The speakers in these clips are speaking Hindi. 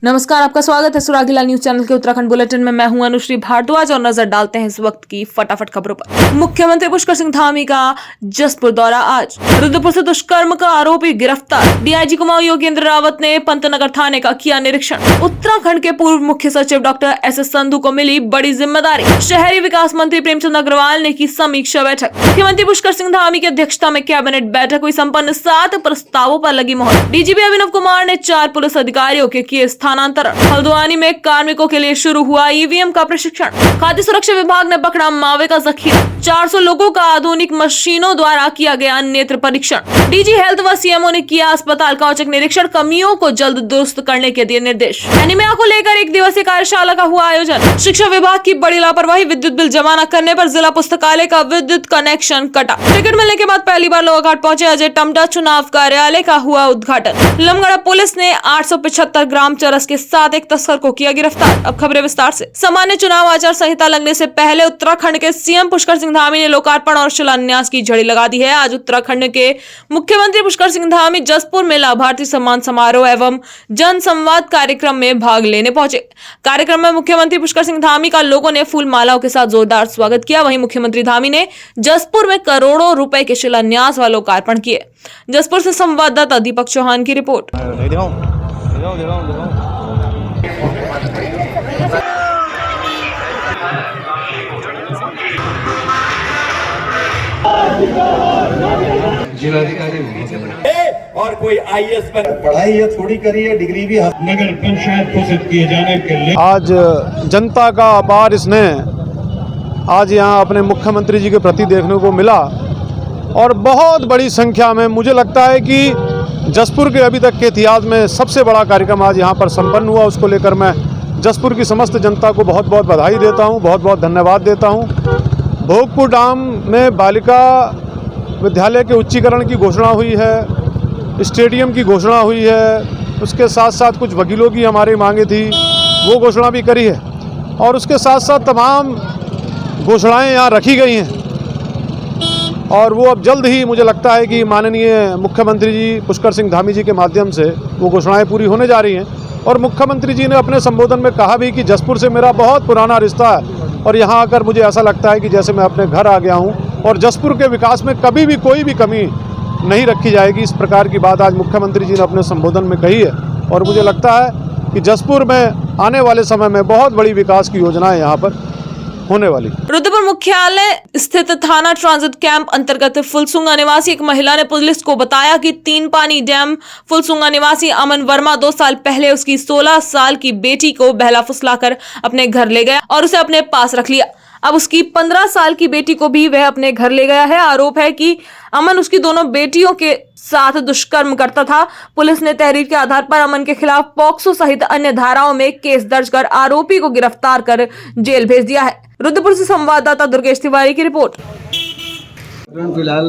नमस्कार, आपका स्वागत है सुरागीला न्यूज चैनल के उत्तराखंड बुलेटिन में। मैं हूं अनुश्री भारद्वाज और नजर डालते हैं इस वक्त की फटाफट खबरों पर। मुख्यमंत्री पुष्कर सिंह धामी का जसपुर दौरा आज। रुद्रपुर से दुष्कर्म का आरोपी गिरफ्तार। डीआईजी कुमाऊं योगेंद्र रावत ने पंतनगर थाने का किया निरीक्षण। उत्तराखंड के पूर्व मुख्य सचिव डॉक्टर एस संधू को मिली बड़ी जिम्मेदारी। शहरी विकास मंत्री प्रेमचंद अग्रवाल ने की समीक्षा बैठक। मुख्यमंत्री पुष्कर सिंह धामी की अध्यक्षता में कैबिनेट बैठक हुई संपन्न। 7 प्रस्तावों पर लगी मोहर। डीजीपी अभिनव कुमार ने 4 पुलिस अधिकारियों के किए स्थानांतरण। हल्द्वानी में कार्मिकों के लिए शुरू हुआ ईवीएम का प्रशिक्षण। खाद्य सुरक्षा विभाग ने पकड़ा मावे का जखीरा। 400 लोगों का आधुनिक मशीनों द्वारा किया गया नेत्र परीक्षण। डीजी हेल्थ व सीएमओ ने किया अस्पताल का औचक निरीक्षण। कमियों को जल्द दुरुस्त करने के दिए निर्देश। एनीमिया को लेकर 1 दिवसीय कार्यशाला का हुआ आयोजन। शिक्षा विभाग की बड़ी लापरवाही। विद्युत बिल जमा न करने पर जिला पुस्तकालय का विद्युत कनेक्शन कटा। टिकट मिलने के बाद पहली बार लोहाघाट पहुंचे अजय टम्टा। चुनाव कार्यालय का हुआ उद्घाटन। लमगड़ा पुलिस ने 875 ग्राम चरस के साथ एक तस्कर को किया गिरफ्तार। अब खबरें विस्तार से। सामान्य चुनाव आचार संहिता लगने से पहले उत्तराखंड के सीएम पुष्कर सिंह धामी ने लोकार्पण और शिलान्यास की झड़ी लगा दी है। आज उत्तराखंड के मुख्यमंत्री पुष्कर सिंह धामी जसपुर में लाभार्थी सम्मान समारोह एवं जन संवाद कार्यक्रम में भाग लेने पहुंचे। कार्यक्रम में मुख्यमंत्री पुष्कर सिंह धामी का लोगों ने फूल मालाओं के साथ जोरदार स्वागत किया। वहीं मुख्यमंत्री धामी ने जसपुर में करोड़ों रुपए के शिलान्यास व लोकार्पण किए। जसपुर से संवाददाता दीपक चौहान की रिपोर्ट। जिलाधिकारी और कोई आईएएस पर पढ़ाई है थोड़ी करी है, डिग्री भी नगर पंचायत घोषित किए जाने के लिए आज जनता का अपार स्नेह आज यहाँ अपने मुख्यमंत्री जी के प्रति देखने को मिला और बहुत बड़ी संख्या में मुझे लगता है कि जसपुर के अभी तक के इतिहास में सबसे बड़ा कार्यक्रम आज यहाँ पर संपन्न हुआ। उसको लेकर मैं जसपुर की समस्त जनता को बहुत बहुत बधाई देता हूँ, बहुत बहुत धन्यवाद देता हूँ। भोगपुर डाम में बालिका विद्यालय के उच्चीकरण की घोषणा हुई है, स्टेडियम की घोषणा हुई है, उसके साथ साथ कुछ वकीलों की हमारी मांगे थी वो घोषणा भी करी है और उसके साथ साथ तमाम घोषणाएं यहाँ रखी गई हैं और वो अब जल्द ही मुझे लगता है कि माननीय मुख्यमंत्री जी पुष्कर सिंह धामी जी के माध्यम से वो घोषणाएं पूरी होने जा रही हैं। और मुख्यमंत्री जी ने अपने संबोधन में कहा भी कि जसपुर से मेरा बहुत पुराना रिश्ता है और यहाँ आकर मुझे ऐसा लगता है कि जैसे मैं अपने घर आ गया हूँ और जसपुर के विकास में कभी भी कोई भी कमी नहीं रखी जाएगी। इस प्रकार की बात आज मुख्यमंत्री जी ने अपने संबोधन में कही है और मुझे लगता है कि जसपुर में आने वाले समय में बहुत बड़ी विकास की योजनाएं यहाँ पर होने वाली। रुद्रपुर मुख्यालय स्थित थाना ट्रांजिट कैंप अंतर्गत फुलसुंगा निवासी एक महिला ने पुलिस को बताया कि 3 पानी डैम फुलसुंगा निवासी अमन वर्मा 2 साल पहले उसकी 16 साल की बेटी को बहला फुसलाकर अपने घर ले गया और उसे अपने पास रख लिया। अब उसकी 15 साल की बेटी को भी वह अपने घर ले गया है। आरोप है कि अमन उसकी दोनों बेटियों के साथ दुष्कर्म करता था। पुलिस ने तहरीर के आधार पर अमन के खिलाफ पॉक्सो सहित अन्य धाराओं में केस दर्ज कर आरोपी को गिरफ्तार कर जेल भेज दिया है। रुद्रपुर से संवाददाता दुर्गेश तिवारी की रिपोर्ट। फिलहाल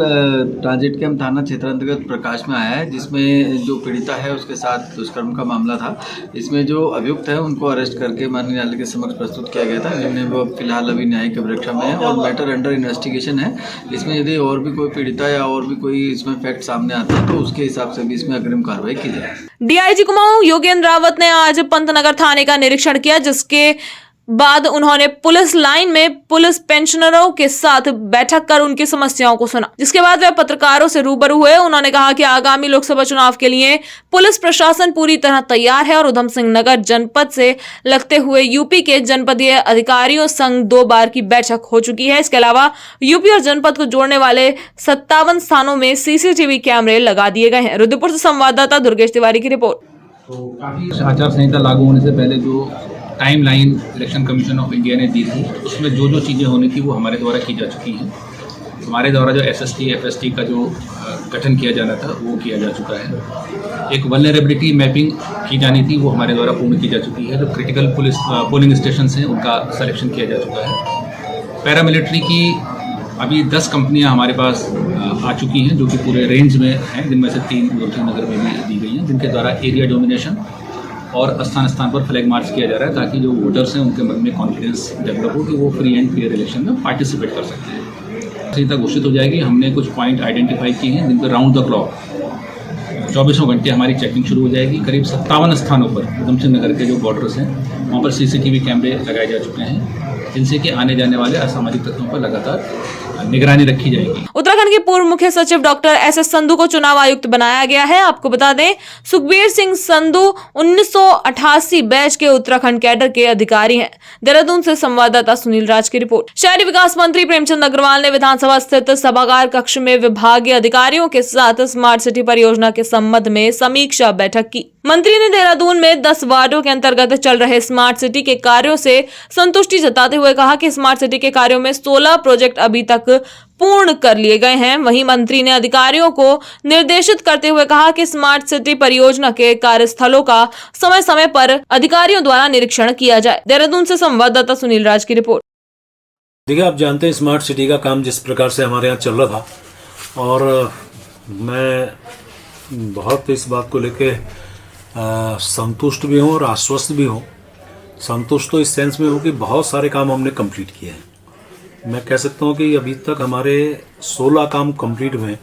ट्रांजिट कैंप थाना क्षेत्र अंतर्गत प्रकाश में आया है, जिसमें जो पीड़िता है उसके साथ दुष्कर्म का मामला था। इसमें जो अभियुक्त है उनको अरेस्ट करके माननीय न्यायालय के समक्ष प्रस्तुत किया गया था, जिनमें वो फिलहाल अभी न्यायिक अभिरक्षा में है और मैटर अंडर इन्वेस्टिगेशन है। इसमें यदि और भी कोई पीड़िता या और भी कोई इसमें फैक्ट सामने आता है तो उसके हिसाब से भी इसमें अग्रिम कार्रवाई की जाए। डीआईजी कुमाऊं योगेंद्र रावत ने आज पंतनगर थाने का निरीक्षण किया, जिसके बाद उन्होंने पुलिस लाइन में पुलिस पेंशनरों के साथ बैठक कर उनकी समस्याओं को सुना। जिसके बाद वे पत्रकारों से रूबरू हुए। उन्होंने कहा कि आगामी लोकसभा चुनाव के लिए पुलिस प्रशासन पूरी तरह तैयार है और उधम सिंह नगर जनपद से लगते हुए यूपी के जनपदीय अधिकारियों संग 2 बार की बैठक हो चुकी है। इसके अलावा यूपी और जनपद को जोड़ने वाले 57 स्थानों में सीसीटीवी कैमरे लगा दिए गए हैं। रुद्रपुर से संवाददाता दुर्गेश तिवारी की रिपोर्ट। तो काफी आचार संहिता लागू होने से पहले जो time line election commission of India ने दी थी, उसमें जो जो चीज़ें होनी थी वो हमारे द्वारा की जा चुकी हैं। हमारे द्वारा जो एसएसटी एफएसटी का जो गठन किया जाना था वो किया जा चुका है। एक वल्नरेबिलिटी मैपिंग की जानी थी वो हमारे द्वारा पूर्ण की जा चुकी है। जो क्रिटिकल पुलिस पोलिंग स्टेशन हैं उनका सिलेक्शन किया जा चुका है। पैरामिलिट्री की अभी 10 कंपनियां हमारे पास आ चुकी हैं जो कि पूरे रेंज में हैं, जिनमें से 3 उधमसिंह नगर में भी दी गई हैं, जिनके द्वारा एरिया डोमिनेशन और स्थान स्थान पर फ्लैग मार्च किया जा रहा है ताकि जो वोटर्स हैं उनके मन में कॉन्फिडेंस डेवलप हो कि वो फ्री एंड फेयर इलेक्शन में पार्टिसिपेट कर सकते हैं। संहिता घोषित हो जाएगी। हमने कुछ पॉइंट आइडेंटिफाई किए हैं जिन पर राउंड द क्लॉक 24 घंटे हमारी चेकिंग शुरू हो जाएगी। करीब 57 स्थानों पर उधमसिंह नगर के जो बॉर्डर्स हैं वहाँ पर CCTV कैमरे लगाए जा चुके हैं, जिनसे कि आने जाने वाले असामाजिक तत्वों पर लगातार निगरानी रखी जाएगी। उत्तराखंड के पूर्व मुख्य सचिव डॉक्टर SS संधू को चुनाव आयुक्त बनाया गया है। आपको बता दें, सुखबीर सिंह संधू 1988 बैच के उत्तराखंड कैडर के अधिकारी हैं। देहरादून से संवाददाता सुनील राज की रिपोर्ट। शहरी विकास मंत्री प्रेमचंद अग्रवाल ने विधानसभा स्थित सभागार कक्ष में विभागीय अधिकारियों के साथ स्मार्ट सिटी परियोजना के संबंध में समीक्षा बैठक की। मंत्री ने देहरादून में 10 वार्डों के अंतर्गत चल रहे स्मार्ट सिटी के कार्यों से संतुष्टि जताते हुए कहा कि स्मार्ट सिटी के कार्यों में 16 प्रोजेक्ट अभी तक पूर्ण कर लिए गए हैं। वहीं मंत्री ने अधिकारियों को निर्देशित करते हुए कहा कि स्मार्ट सिटी परियोजना के कार्यस्थलों का समय समय पर अधिकारियों द्वारा निरीक्षण किया जाए। देहरादून से संवाददाता सुनील राज की रिपोर्ट। देखिए, आप जानते हैं स्मार्ट सिटी का काम जिस प्रकार से हमारे यहाँ चल रहा था, और मैं बहुत इस बात को लेके संतुष्ट भी हूँ और आश्वस्त भी हूँ। संतुष्ट तो इस सेंस में हूँ कि बहुत सारे काम हमने कंप्लीट किए हैं। मैं कह सकता हूँ कि अभी तक हमारे 16 काम कंप्लीट हुए हैं,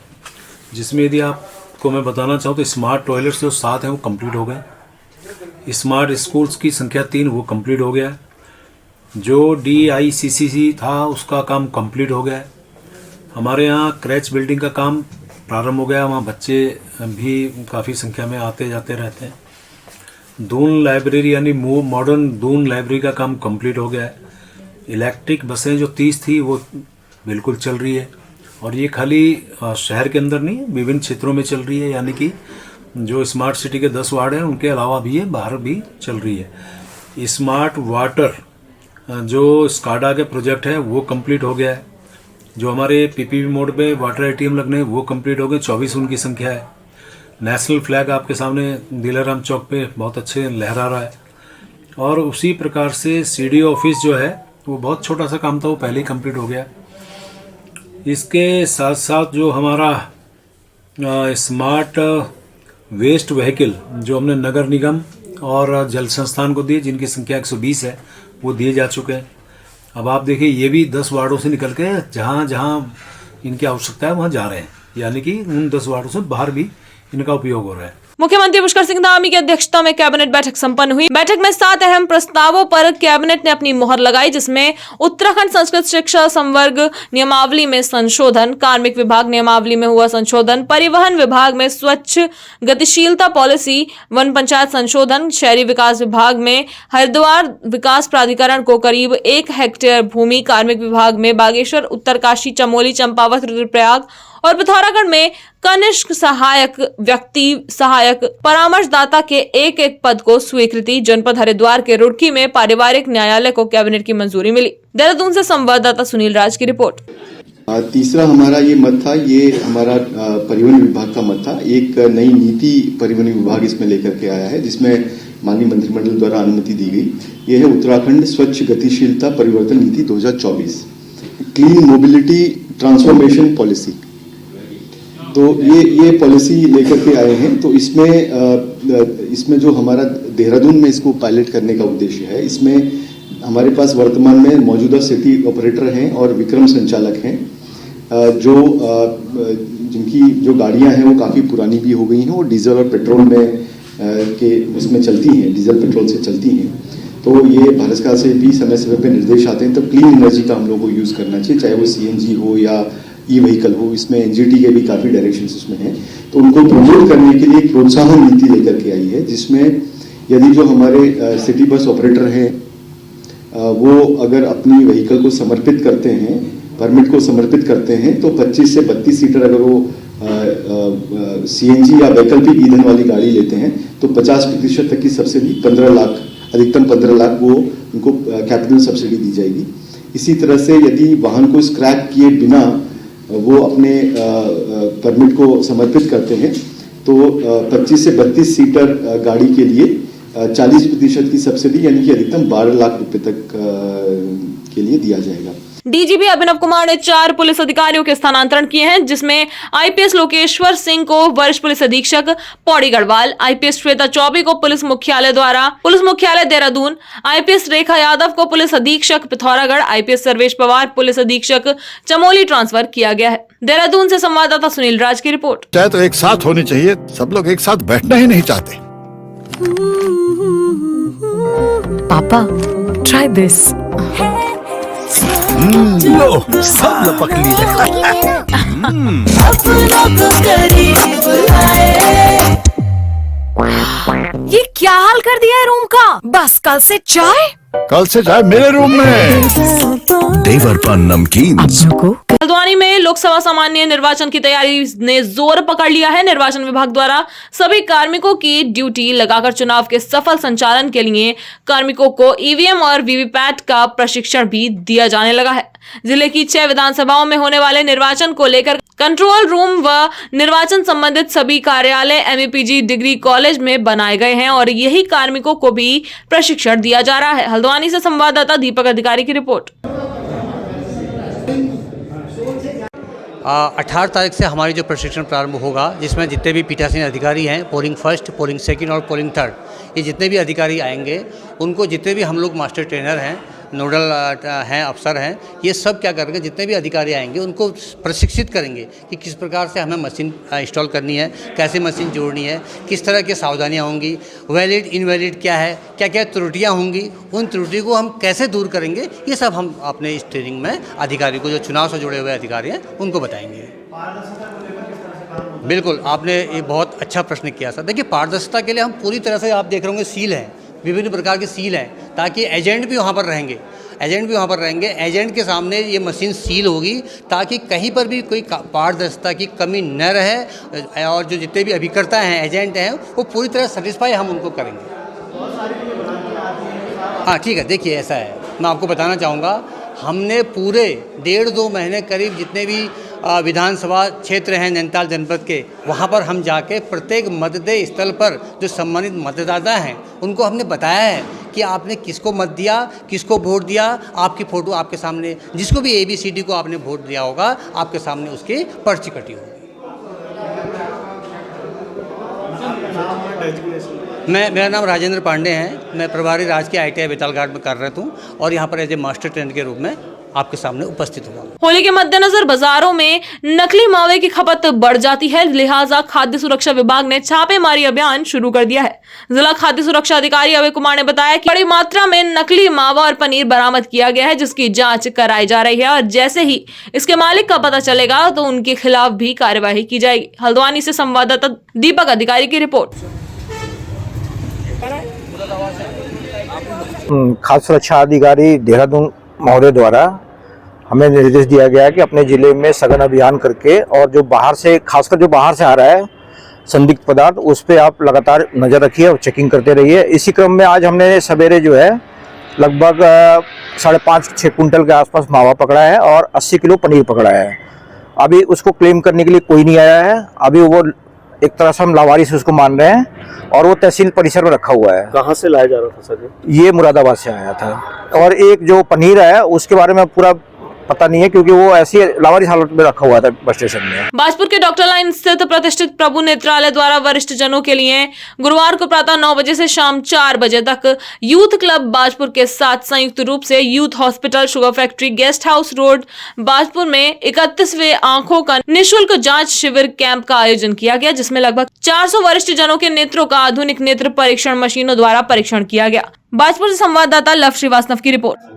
जिसमें यदि आपको मैं बताना चाहूँ तो स्मार्ट टॉयलेट्स जो 7 हैं वो कंप्लीट हो गए। स्मार्ट स्कूल्स की संख्या 3 वो कंप्लीट हो गया। जो DICCC था उसका काम कंप्लीट हो गया। हमारे यहाँ क्रैच बिल्डिंग का काम प्रारंभ हो गया, वहाँ बच्चे भी काफ़ी संख्या में आते जाते रहते हैं। दून लाइब्रेरी यानी मॉडर्न दून लाइब्रेरी का काम कंप्लीट हो गया है। इलेक्ट्रिक बसें जो 30 थी वो बिल्कुल चल रही है, और ये खाली शहर के अंदर नहीं, विभिन्न क्षेत्रों में चल रही है। यानी कि जो स्मार्ट सिटी के 10 वार्ड हैं उनके अलावा भी ये बाहर भी चल रही है। स्मार्ट वाटर जो स्काडा के प्रोजेक्ट है वो कंप्लीट हो गया है। जो हमारे PPP मोड पे वाटर ATM लगने हैं वो कंप्लीट हो गए, 24 उनकी संख्या है। नेशनल फ्लैग आपके सामने दिलाराम चौक पे बहुत अच्छे लहरा रहा है। और उसी प्रकार से CDO ऑफिस जो है वो बहुत छोटा सा काम था, वो पहले ही कंप्लीट हो गया। इसके साथ साथ जो हमारा स्मार्ट वेस्ट व्हीकल जो हमने नगर निगम और जल संस्थान को दिए, जिनकी संख्या 120 है, वो दिए जा चुके हैं। अब आप देखिए, ये भी 10 वार्डों से निकल के जहाँ जहाँ इनकी आवश्यकता है वहाँ जा रहे हैं, यानी कि उन 10 वार्डों से बाहर भी इनका उपयोग हो रहा है। मुख्यमंत्री पुष्कर सिंह धामी की अध्यक्षता में कैबिनेट बैठक संपन्न हुई। बैठक में 7 अहम प्रस्तावों पर कैबिनेट ने अपनी मोहर लगाई, जिसमें उत्तराखंड संस्कृत शिक्षा संवर्ग नियमावली में संशोधन, कार्मिक विभाग नियमावली में हुआ संशोधन, परिवहन विभाग में स्वच्छ गतिशीलता पॉलिसी, वन पंचायत संशोधन, शहरी विकास विभाग में हरिद्वार विकास प्राधिकरण को करीब 1 हेक्टेयर भूमि, कार्मिक विभाग में बागेश्वर, उत्तरकाशी, चमोली, चंपावत, रुद्रप्रयाग और पिथौरागढ़ में कनिष्ठ सहायक व्यक्ति सहायक परामर्शदाता के एक पद को स्वीकृति। जनपद हरिद्वार के रुड़की में पारिवारिक न्यायालय को कैबिनेट की मंजूरी मिली। देहरादून से संवाददाता सुनील राज की रिपोर्ट। तीसरा हमारा ये मत था, ये हमारा परिवहन विभाग का मत था। एक नई नीति परिवहन विभाग इसमें लेकर के आया है, जिसमें माननीय मंत्रिमंडल द्वारा अनुमति दी गई। ये है उत्तराखंड स्वच्छ गतिशीलता परिवर्तन नीति 2024, क्लीन मोबिलिटी ट्रांसफॉर्मेशन पॉलिसी। तो ये पॉलिसी लेकर के आए हैं। तो इसमें जो हमारा देहरादून में इसको पायलट करने का उद्देश्य है, इसमें हमारे पास वर्तमान में मौजूदा सिटी ऑपरेटर हैं और विक्रम संचालक हैं, जिनकी जो गाड़ियां हैं वो काफ़ी पुरानी भी हो गई हैं और डीजल और पेट्रोल में के उसमें चलती हैं, डीजल पेट्रोल से चलती हैं। तो ये भारत सरकार से भी समय समय पर निर्देश आते हैं, तो क्लीन एनर्जी का हम लोग को यूज़ करना चाहिए, चाहे वो CNG हो या ई-व्हीकल हो। इसमें NGT के भी काफ़ी डायरेक्शंस इसमें हैं। तो उनको प्रमोट करने के लिए एक प्रोत्साहन नीति लेकर के आई है, जिसमें यदि जो हमारे सिटी बस ऑपरेटर हैं वो अगर अपनी व्हीकल को समर्पित करते हैं, परमिट को समर्पित करते हैं, तो 25 से 32 सीटर अगर वो CNG या वैकल्पिक ईंधन वाली गाड़ी लेते हैं तो 50% तक की सब्सिडी, 15 लाख, अधिकतम 15 लाख वो उनको कैपिटल सब्सिडी दी जाएगी। इसी तरह से यदि वाहन को स्क्रैप किए बिना वो अपने परमिट को समर्पित करते हैं तो 25 से 32 सीटर गाड़ी के लिए 40% की सब्सिडी, यानी कि अधिकतम 12 लाख रुपए तक के लिए दिया जाएगा। डीजीपी अभिनव कुमार ने 4 पुलिस अधिकारियों के स्थानांतरण किए हैं, जिसमें आईपीएस लोकेश्वर सिंह को वरिष्ठ पुलिस अधीक्षक पौड़ी गढ़वाल, आईपीएस श्वेता चौबे को पुलिस मुख्यालय देहरादून, आईपीएस रेखा यादव को पुलिस अधीक्षक पिथौरागढ़, आईपीएस सर्वेश पवार पुलिस अधीक्षक चमोली ट्रांसफर किया गया है। देहरादून से संवाददाता सुनील राज की रिपोर्ट। चाहे तो एक साथ होनी चाहिए, सब लोग एक साथ बैठना ही नहीं चाहते। पापा, try this. लो, सब लपक लिए। ये क्या हाल कर दिया है रूम का? बस कल से चाय कल से चाय मेरे रूम में। देवर पान नमकीन। हल्द्वानी में लोकसभा सामान्य निर्वाचन की तैयारी ने जोर पकड़ लिया है। निर्वाचन विभाग द्वारा सभी कार्मिकों की ड्यूटी लगाकर चुनाव के सफल संचालन के लिए कार्मिकों को ईवीएम और वीवीपैट का प्रशिक्षण भी दिया जाने लगा है। जिले की 6 विधानसभाओं में होने वाले निर्वाचन को लेकर कंट्रोल रूम व निर्वाचन संबंधित सभी कार्यालय एमईपीजी डिग्री कॉलेज में बनाए गए हैं और यही कार्मिकों को भी प्रशिक्षण दिया जा रहा है। हल्द्वानी से संवाददाता दीपक अधिकारी की रिपोर्ट। 18 तारीख से हमारी जो प्रशिक्षण प्रारंभ होगा, जिसमें जितने भी पीठासीन अधिकारी हैं, पोलिंग फर्स्ट, पोलिंग सेकंड और पोलिंग थर्ड, ये जितने भी अधिकारी आएंगे, उनको जितने भी हम लोग मास्टर ट्रेनर हैं, नोडल हैं, अफसर हैं, ये सब क्या करेंगे, जितने भी अधिकारी आएंगे उनको प्रशिक्षित करेंगे कि किस प्रकार से हमें मशीन इंस्टॉल करनी है, कैसे मशीन जोड़नी है, किस तरह की सावधानियाँ होंगी, वैलिड इनवैलिड क्या है, क्या क्या त्रुटियाँ होंगी, उन त्रुटियों को हम कैसे दूर करेंगे, ये सब हम अपने इस ट्रेनिंग में अधिकारी को, जो चुनाव से जुड़े हुए अधिकारी हैं, उनको बताएंगे। बिल्कुल, आपने ये बहुत अच्छा प्रश्न किया सर। देखिए, पारदर्शिता के लिए हम पूरी तरह से, आप देख रहे होंगे, सील हैं, विभिन्न प्रकार की सील हैं, ताकि एजेंट भी वहाँ पर रहेंगे, एजेंट के सामने ये मशीन सील होगी, ताकि कहीं पर भी कोई पारदर्शिता की कमी न रहे और जो जितने भी अभिकर्ता हैं, एजेंट हैं, वो पूरी तरह सेटिस्फाई हम उनको करेंगे। हाँ, ठीक है। देखिए, ऐसा है, मैं आपको बताना चाहूँगा, हमने पूरे 1.5-2 महीने करीब जितने भी विधानसभा क्षेत्र हैं नैनीताल जनपद के, वहाँ पर हम जाके प्रत्येक मतदेय स्थल पर जो सम्मानित मतदाता हैं, उनको हमने बताया है कि आपने किसको मत दिया, किसको वोट दिया, आपकी फ़ोटो आपके सामने, जिसको भी ABCD को आपने वोट दिया होगा, आपके सामने उसकी पर्ची कटी होगी। मेरा नाम राजेंद्र पांडे है। मैं प्रभारी राजकीय ITI बेतालघाट में कार्यरत हूँ और यहाँ पर एज ए मास्टर ट्रेनर के रूप में आपके सामने उपस्थित हुआ। होली के मद्देनजर बाजारों में नकली मावे की खपत बढ़ जाती है, लिहाजा खाद्य सुरक्षा विभाग ने छापेमारी अभियान शुरू कर दिया है। जिला खाद्य सुरक्षा अधिकारी अभय कुमार ने बताया कि बड़ी मात्रा में नकली मावा और पनीर बरामद किया गया है, जिसकी जांच कराई जा रही है और जैसे ही इसके मालिक का पता चलेगा तो उनके खिलाफ भी कार्यवाही की जाएगी। हल्द्वानी से संवाददाता दीपक अधिकारी की रिपोर्ट। खाद्य सुरक्षा अधिकारी देहरादून महोदय द्वारा हमें निर्देश दिया गया है कि अपने ज़िले में सघन अभियान करके और जो बाहर से, खासकर जो बाहर से आ रहा है संदिग्ध पदार्थ, उस पर आप लगातार नज़र रखिए और चेकिंग करते रहिए। इसी क्रम में आज हमने सवेरे जो है लगभग 5.5-6 कुंटल के आसपास मावा पकड़ा है और 80 किलो पनीर पकड़ा है। अभी उसको क्लेम करने के लिए कोई नहीं आया है। अभी वो एक तरह से हम लावारिस से उसको मान रहे हैं और वो तहसील परिसर में रखा हुआ है। कहाँ से लाया जा रहा था सर? ये मुरादाबाद से आया था। और एक जो पनीर है उसके बारे में पूरा पता नहीं है, क्योंकि वो ऐसी लावारिस हालत में रखा हुआ था बस स्टेशन में। बाजपुर के डॉक्टर लाइन स्थित प्रतिष्ठित प्रभु नेत्रालय द्वारा वरिष्ठ जनों के लिए गुरुवार को प्रातः 9 बजे से शाम 4 बजे तक यूथ क्लब बाजपुर के साथ संयुक्त रूप से youth hospital, sugar factory, guest house road Bajpur में 31वें आंखों का निःशुल्क जांच शिविर कैंप का आयोजन किया गया, जिसमें लगभग 400 वरिष्ठ जनों के नेत्रों का आधुनिक नेत्र परीक्षण मशीनों द्वारा परीक्षण किया गया। बाजपुर से संवाददाता लव श्रीवास्तव की रिपोर्ट।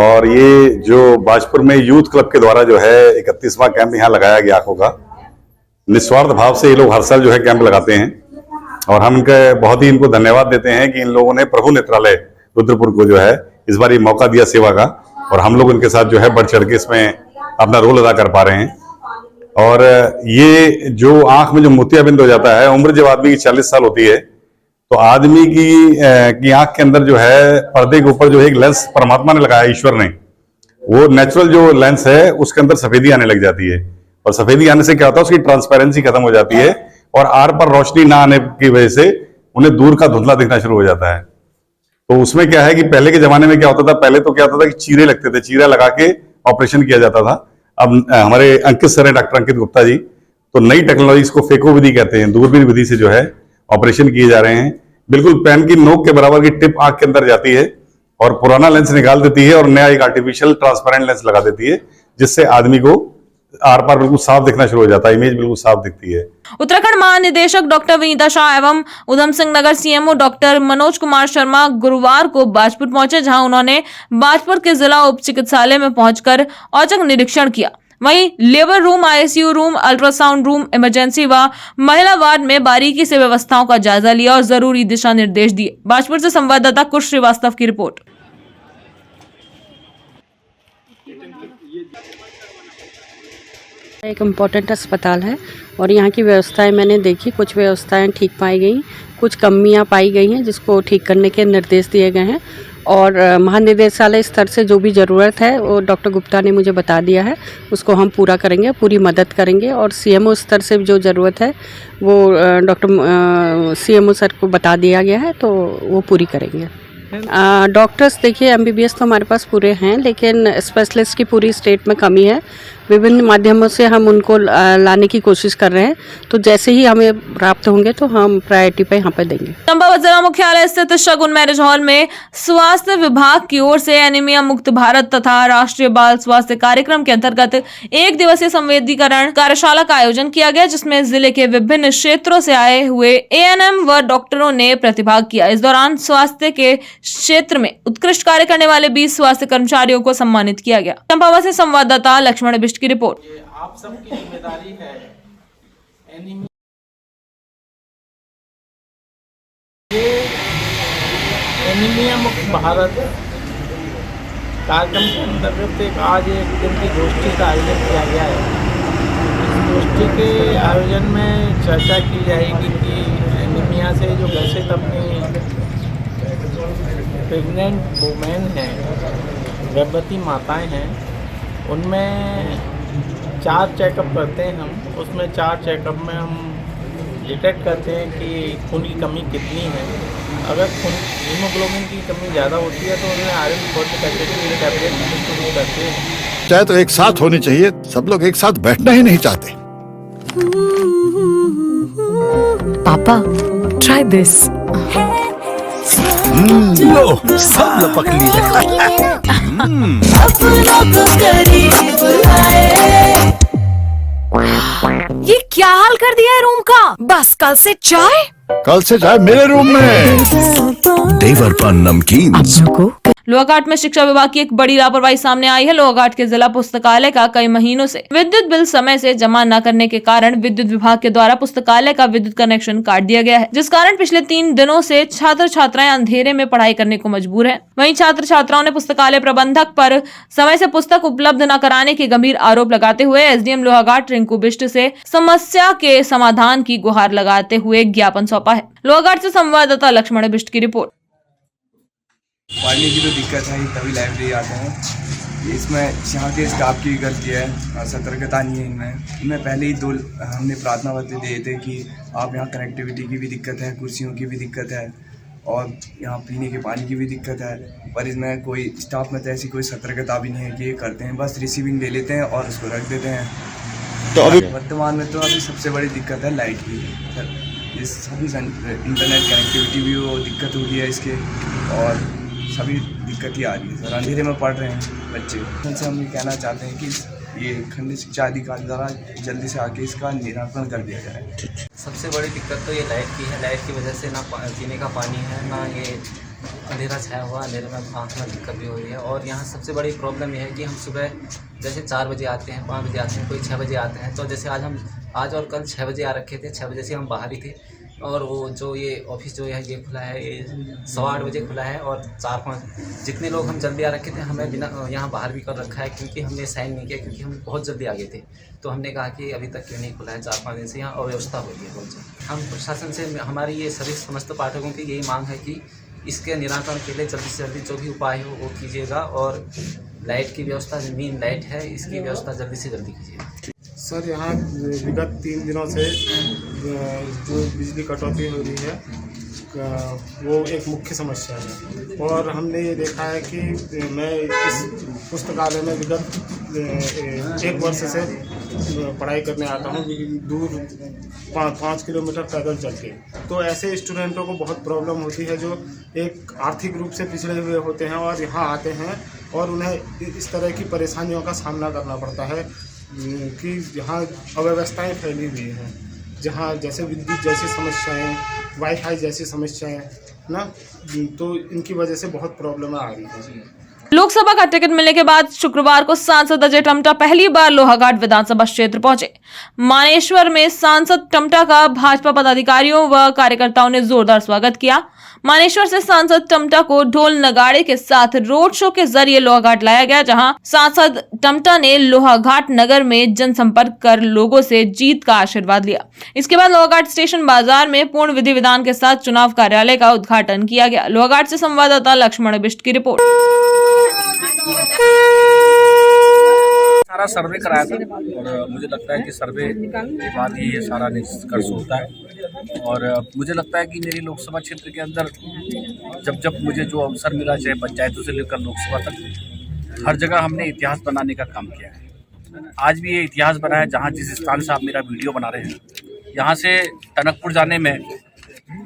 और ये जो बाजपुर में यूथ क्लब के द्वारा जो है 31वां कैंप यहाँ लगाया गया आंखों का, निस्वार्थ भाव से ये लोग हर साल जो है कैंप लगाते हैं और हम इनके बहुत ही इनको धन्यवाद देते हैं कि इन लोगों ने प्रभु नेत्रालय रुद्रपुर को जो है इस बार ये मौका दिया सेवा का और हम लोग इनके साथ जो है बढ़ चढ़ के इसमें अपना रोल अदा कर पा रहे हैं। और ये जो आंख में जो मोतियाबिंद हो जाता है, उम्र जब आदमी की 40 साल होती है तो आदमी की आंख के अंदर जो है पर्दे के ऊपर जो है एक लेंस परमात्मा ने लगाया, ईश्वर ने, वो नेचुरल जो लेंस है उसके अंदर सफेदी आने लग जाती है और सफेदी आने से क्या होता है, उसकी ट्रांसपेरेंसी खत्म हो जाती है और आर पर रोशनी ना आने की वजह से उन्हें दूर का धुंधला दिखना शुरू हो जाता है। तो उसमें क्या है कि पहले के जमाने में क्या होता था, पहले तो क्या होता था कि चीरे लगते थे, चीरा लगा के ऑपरेशन किया जाता था। अब हमारे अंकित सर है, डॉक्टर अंकित गुप्ता जी, तो नई टेक्नोलॉजी, इसको फेको विधि कहते हैं, दूरबीन विधि से जो है ऑपरेशन किए जा रहे हैं। बिल्कुल पेन की नोक के बराबर की टिप आंख के अंदर जाती है और पुराना लेंस निकाल देती है और नया एक आर्टिफिशियल ट्रांसपेरेंट लेंस लगा देती है, जिससे आदमी को आर पार बिल्कुल साफ दिखना शुरू हो जाता है, इमेज बिल्कुल साफ दिखती है। उत्तराखंड महानिदेशक डॉक्टर विनीता शाह एवं उधम सिंह नगर सीएमओ डॉक्टर मनोज कुमार शर्मा गुरुवार को बाजपुर पहुंचे, जहां उन्होंने बाजपुर के जिला उप चिकित्सालय में पहुंचकर औचक निरीक्षण किया। वहीं labour room, ICU room, ultrasound room, emergency व महिला वार्ड में बारीकी से व्यवस्थाओं का जायजा लिया और जरूरी दिशा निर्देश दिए। बाजपुर से संवाददाता कुश श्रीवास्तव की रिपोर्ट। एक इम्पोर्टेंट अस्पताल है और यहाँ की व्यवस्थाएं मैंने देखी, कुछ व्यवस्थाएं ठीक पाई गई, कुछ कमियां पाई गई हैं जिसको ठीक करने के निर्देश दिए गए हैं और महानिदेशालय स्तर से जो भी ज़रूरत है वो डॉक्टर गुप्ता ने मुझे बता दिया है, उसको हम पूरा करेंगे, पूरी मदद करेंगे। और सीएमओ स्तर से जो ज़रूरत है वो डॉक्टर सीएमओ सर को बता दिया गया है, तो वो पूरी करेंगे। डॉक्टर्स देखिए एमबीबीएस तो हमारे पास पूरे हैं, लेकिन स्पेशलिस्ट की पूरी स्टेट में कमी है। विभिन्न माध्यमों से हम उनको लाने की कोशिश कर रहे हैं, तो जैसे ही हमें प्राप्त होंगे तो हम प्रायोरिटी पे यहाँ पे देंगे। चंपावत जिला मुख्यालय स्थित शगुन मैरिज हॉल में स्वास्थ्य विभाग की ओर से एनीमिया मुक्त भारत तथा राष्ट्रीय बाल स्वास्थ्य कार्यक्रम के अंतर्गत एक दिवसीय संवेदीकरण कार्यशाला का आयोजन किया गया, जिसमें जिले के विभिन्न क्षेत्रों से आए हुए एएनएम व डॉक्टरों ने प्रतिभाग किया। इस दौरान स्वास्थ्य के क्षेत्र में उत्कृष्ट कार्य करने वाले 20 स्वास्थ्य कर्मचारियों को सम्मानित किया गया। चंपावत से संवाददाता लक्ष्मण बिष्ट की रिपोर्ट। आप सबकी जिम्मेदारी है एनीमिया मुक्त भारत कार्यक्रम के अंतर्गत आज एक दिन की गोष्ठी का आयोजन किया गया है। इस गोष्ठी के आयोजन में चर्चा की जाएगी कि एनीमिया से जो ग्रसित अपनी प्रेग्नेंट वुमेन हैं, गर्भवती माताएं हैं, उनमें 4 चेकअप करते हैं हम। उसमें 4 चेकअप में हम डिटेक्ट करते हैं कि खून की कमी कितनी है। अगर हीमोग्लोबिन की कमी ज़्यादा होती है तो उन्हें आयरन फोलिक एसिड की टैबलेट शुरू करते हैं। चाहे तो एक साथ होनी चाहिए, सब लोग एक साथ बैठना ही नहीं चाहते। पापा ट्राई दिस। लो सब लपक ली है। ये क्या हाल कर दिया है रूम का? बस कल से चाय मेरे रूम में। देवर पान नमकीन। लोहाघाट में शिक्षा विभाग की एक बड़ी लापरवाही सामने आई है। लोहाघाट के जिला पुस्तकालय का कई महीनों से विद्युत बिल समय से जमा न करने के कारण विद्युत विभाग के द्वारा पुस्तकालय का विद्युत कनेक्शन काट दिया गया है, जिस कारण पिछले 3 दिनों से छात्र छात्राएं अंधेरे में पढ़ाई करने को मजबूर हैं। वहीं छात्र छात्राओं ने पुस्तकालय प्रबंधक पर समय से पुस्तक उपलब्ध न कराने के गंभीर आरोप लगाते हुए एसडीएम लोहाघाट रिंकू बिष्ट से समस्या के समाधान की गुहार लगाते हुए ज्ञापन सौंपा है। लोहाघाट से संवाददाता लक्ष्मण बिष्ट की रिपोर्ट। पढ़ने की तो दिक्कत है, तभी लाइब्रेरी आते हैं। इसमें यहाँ के स्टाफ की गलती है, सतर्कता नहीं है इनमें पहले ही 2 हमने प्रार्थना पत्र दिए थे कि आप यहाँ कनेक्टिविटी की भी दिक्कत है, कुर्सियों की भी दिक्कत है और यहाँ पीने के पानी की भी दिक्कत है, पर इसमें कोई स्टाफ में तो ऐसी कोई सतर्कता भी नहीं है कि ये करते हैं, बस रिसीविंग ले लेते हैं और उसको रख देते हैं। तो अभी वर्तमान में तो अभी सबसे बड़ी दिक्कत है लाइट की। इस सभी इंटरनेट कनेक्टिविटी भी वो दिक्कत हो रही है इसके, और सभी दिक्कत ही आ रही है सर। अंधेरे में पढ़ रहे हैं बच्चे। उनसे हम ये कहना चाहते हैं कि ये खंड शिक्षा अधिकारी द्वारा जल्दी से आके इसका निराकरण कर दिया जाए। सबसे बड़ी दिक्कत तो ये लाइट की है। लाइट की वजह से ना पीने का पानी है, ना ये अंधेरा छाया हुआ, अंधेरे में आँख में दिक्कत भी हो रही है। और यहाँ सबसे बड़ी प्रॉब्लम ये है कि हम सुबह जैसे 4 बजे आते हैं, 5 बजे आते हैं, कोई 6 बजे आते हैं। तो जैसे आज और कल 6 बजे आ रखे थे, 6 बजे से हम बाहर ही थे। और वो जो ये ऑफिस जो है ये खुला है, ये 8:15 बजे खुला है और 4-5 जितने लोग हम जल्दी आ रखे थे हमें बिना यहाँ बाहर भी कर रखा है, क्योंकि हमने साइन नहीं किया, क्योंकि हम बहुत जल्दी आ गए थे। तो हमने कहा कि अभी तक क्यों नहीं खुला है, 4-5 दिन से यहाँ अव्यवस्था हो रही है बहुत ज़्यादा। हम प्रशासन से हमारी ये सभी समस्त पाठकों की यही मांग है कि इसके निराकरण के लिए जल्दी से जल्दी जो भी उपाय हो वो कीजिएगा, और लाइट की व्यवस्था, मेन लाइट है, इसकी व्यवस्था जल्दी से जल्दी कीजिएगा। सर यहाँ विगत 3 दिनों से जो बिजली कटौती हो रही है, वो एक मुख्य समस्या है। और हमने ये देखा है कि मैं इस पुस्तकालय में विगत 1 वर्ष से पढ़ाई करने आता हूँ, दूर 5 किलोमीटर पैदल चल के। तो ऐसे स्टूडेंटों को बहुत प्रॉब्लम होती है जो एक आर्थिक रूप से पिछड़े हुए होते हैं और यहाँ आते हैं और उन्हें इस तरह की परेशानियों का सामना करना पड़ता है कि यहाँ अव्यवस्थाएं फैली हुई हैं, जहाँ जैसे विद्युत जैसी समस्याएं, वाईफाई जैसी समस्याएं ना, तो इनकी वजह से बहुत प्रॉब्लम आ रही है। लोकसभा का टिकट मिलने के बाद शुक्रवार को सांसद अजय टम्टा पहली बार लोहाघाट विधानसभा क्षेत्र पहुंचे। मानेश्वर में सांसद टम्टा का भाजपा पदाधिकारियों व कार्यकर्ताओं ने जोरदार स्वागत किया। मानेश्वर से सांसद टम्टा को ढोल नगाड़े के साथ रोड शो के जरिए लोहाघाट लाया गया, जहां सांसद टम्टा ने लोहाघाट नगर में जनसंपर्क कर लोगों से जीत का आशीर्वाद लिया। इसके बाद लोहाघाट स्टेशन बाजार में पूर्ण विधि विधान के साथ चुनाव कार्यालय का उद्घाटन किया गया। लोहाघाट से संवाददाता लक्ष्मण बिष्ट की रिपोर्ट। सारा सर्वे कराया था और मुझे लगता है कि सर्वे के बाद ही ये सारा निष्कर्ष होता है। और मुझे लगता है कि मेरी लोकसभा क्षेत्र के अंदर जब मुझे जो अवसर मिला, चाहे पंचायतों से लेकर लोकसभा तक, हर जगह हमने इतिहास बनाने का काम किया है। आज भी ये इतिहास बना है। जहाँ जिस स्थान से आप मेरा वीडियो बना रहे हैं, यहाँ से टनकपुर जाने में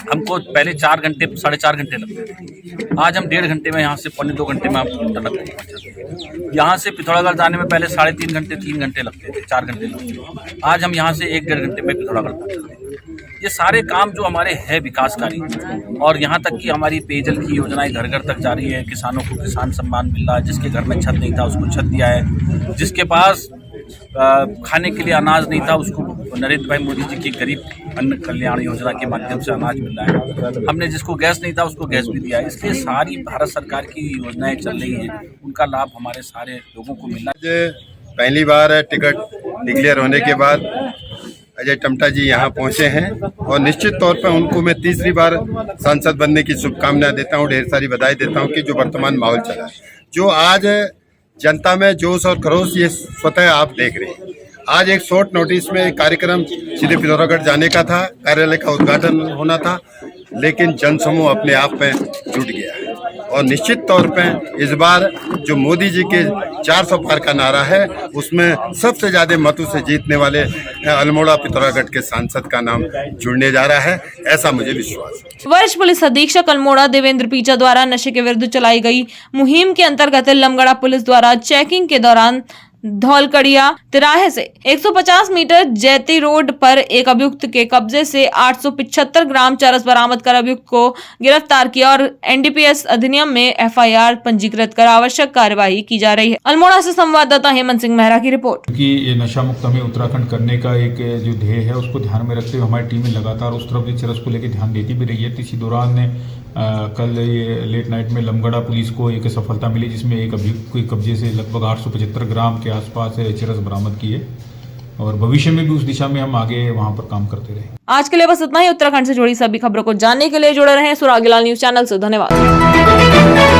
हमको पहले 4 घंटे 4.5 घंटे लगते थे। आज हम 1.5 घंटे में, यहाँ से 1.25 घंटे में हम टनकपुर पहुँच जाते हैं। यहाँ से पिथौरागढ़ जाने में पहले 3.5 घंटे 3 घंटे लगते थे, 4 घंटे लगते थे। आज हम यहाँ से 1-1.5 घंटे में पिथौरागढ़ पहुँचते हैं। ये सारे काम जो हमारे है विकासकारी, और यहाँ तक कि हमारी पेयजल की योजनाएं घर घर तक जा रही है। किसानों को किसान सम्मान मिल रहा है, जिसके घर में छत नहीं था उसको छत दिया है, जिसके पास खाने के लिए अनाज नहीं था उसको नरेंद्र भाई मोदी जी की गरीब अन्न कल्याण योजना के माध्यम से अनाज मिल रहा है। हमने जिसको गैस नहीं था उसको गैस भी दिया है। इसलिए सारी भारत सरकार की योजनाएं चल रही हैं, उनका लाभ हमारे सारे लोगों को मिल रहा है। पहली बार टिकट डिक्लेयर होने के बाद अजय टम्टा जी यहाँ पहुँचे हैं और निश्चित तौर पर उनको मैं तीसरी बार सांसद बनने की शुभकामनाएं देता हूँ, ढेर सारी बधाई देता हूँ कि जो वर्तमान माहौल चला है, जो आज जनता में जोश और खरोश, ये स्वतः आप देख रहे हैं। आज एक शॉर्ट नोटिस में एक कार्यक्रम सीधे पिथौरागढ़ जाने का था, कार्यालय का उद्घाटन होना था, लेकिन जनसमूह अपने आप में जुट गया है। और निश्चित तौर पे इस बार जो मोदी जी के 400 पार का नारा है, उसमें सबसे ज्यादा मतों से जीतने वाले अल्मोड़ा पिथौरागढ़ के सांसद का नाम जुड़ने जा रहा है, ऐसा मुझे विश्वास है। वरिष्ठ पुलिस अधीक्षक अल्मोड़ा देवेंद्र पीचा द्वारा नशे के विरुद्ध चलाई गई मुहिम के अंतर्गत लमगड़ा पुलिस द्वारा चेकिंग के दौरान धौलकड़िया तिराहे से 150 मीटर जैती रोड पर एक अभियुक्त के कब्जे से 875 ग्राम चरस बरामद कर अभियुक्त को गिरफ्तार किया और एनडीपीएस अधिनियम में एफआईआर पंजीकृत कर आवश्यक कार्यवाही की जा रही है। अल्मोड़ा से संवाददाता हेमंत सिंह मेहरा की रिपोर्ट। कि ये नशा मुक्त हमें उत्तराखंड करने का एक जो ध्येय है उसको ध्यान में रखते हुए हमारी टीमें लगातार उस तरफ भी चरस को लेकर ध्यान देती भी रही है। इसी दौरान कल ये लेट नाइट में लमगड़ा पुलिस को एक सफलता मिली, जिसमें एक अभियुक्त के कब्जे से लगभग 875 ग्राम के आसपास चरस बरामद की है और भविष्य में भी उस दिशा में हम आगे वहां पर काम करते रहे। आज के लिए बस इतना ही। उत्तराखंड से जुड़ी सभी खबरों को जानने के लिए जुड़े रहें सुरागीलाल न्यूज चैनल से। धन्यवाद।